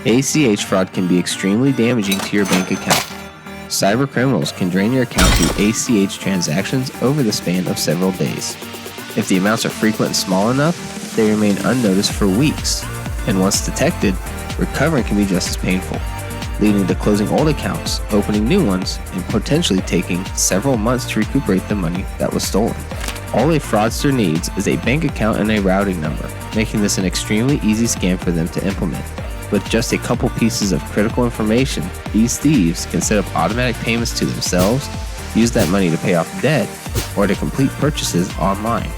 ACH fraud can be extremely damaging to your bank account. Cybercriminals can drain your account through ACH transactions over the span of several days. If the amounts are frequent and small enough, they remain unnoticed for weeks, and once detected, recovering can be just as painful, leading to closing old accounts, opening new ones, and potentially taking several months to recuperate the money that was stolen. All a fraudster needs is a bank account and a routing number, making this an extremely easy scam for them to implement. With just a couple pieces of critical information, these thieves can set up automatic payments to themselves, use that money to pay off debt, or to complete purchases online.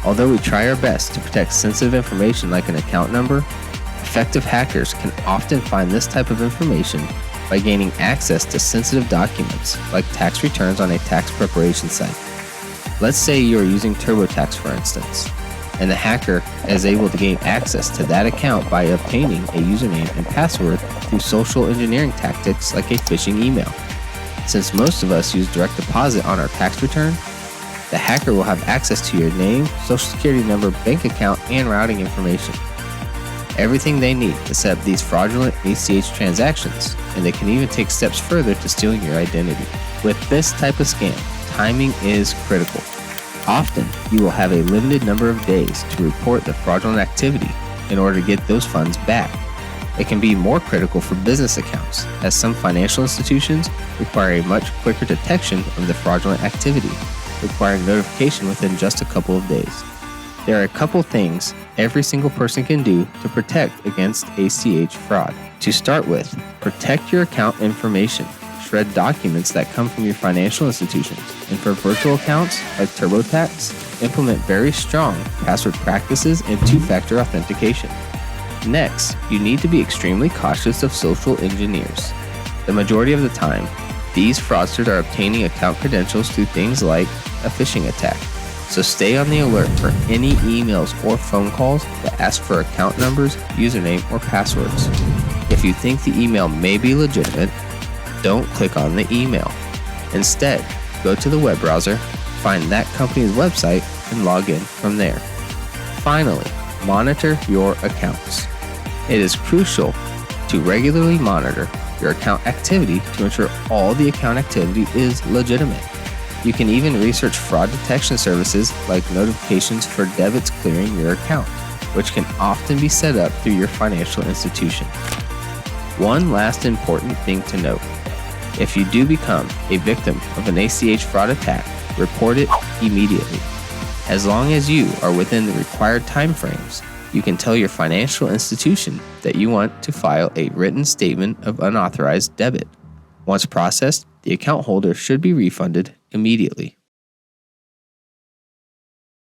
Although we try our best to protect sensitive information like an account number, effective hackers can often find this type of information by gaining access to sensitive documents like tax returns on a tax preparation site. Let's say you are using TurboTax, for instance, and the hacker is able to gain access to that account by obtaining a username and password through social engineering tactics like a phishing email. Since most of us use direct deposit on our tax return, the hacker will have access to your name, social security number, bank account, and routing information. Everything they need to set up these fraudulent ACH transactions, and they can even take steps further to stealing your identity. With this type of scam, timing is critical. Often, you will have a limited number of days to report the fraudulent activity in order to get those funds back. It can be more critical for business accounts, as some financial institutions require a much quicker detection of the fraudulent activity, requiring notification within just a couple of days. There are a couple things every single person can do to protect against ACH fraud. To start with, protect your account information. Shred documents that come from your financial institutions, and for virtual accounts like TurboTax, implement very strong password practices and two-factor authentication. Next, you need to be extremely cautious of social engineers. The majority of the time, these fraudsters are obtaining account credentials through things like a phishing attack. So stay on the alert for any emails or phone calls that ask for account numbers, username, or passwords. If you think the email may be legitimate, don't click on the email. Instead, go to the web browser, find that company's website, and log in from there. Finally, monitor your accounts. It is crucial to regularly monitor your account activity to ensure all the account activity is legitimate. You can even research fraud detection services like notifications for debits clearing your account, which can often be set up through your financial institution. One last important thing to note. If you do become a victim of an ACH fraud attack, report it immediately. As long as you are within the required timeframes, you can tell your financial institution that you want to file a written statement of unauthorized debit. Once processed, the account holder should be refunded immediately.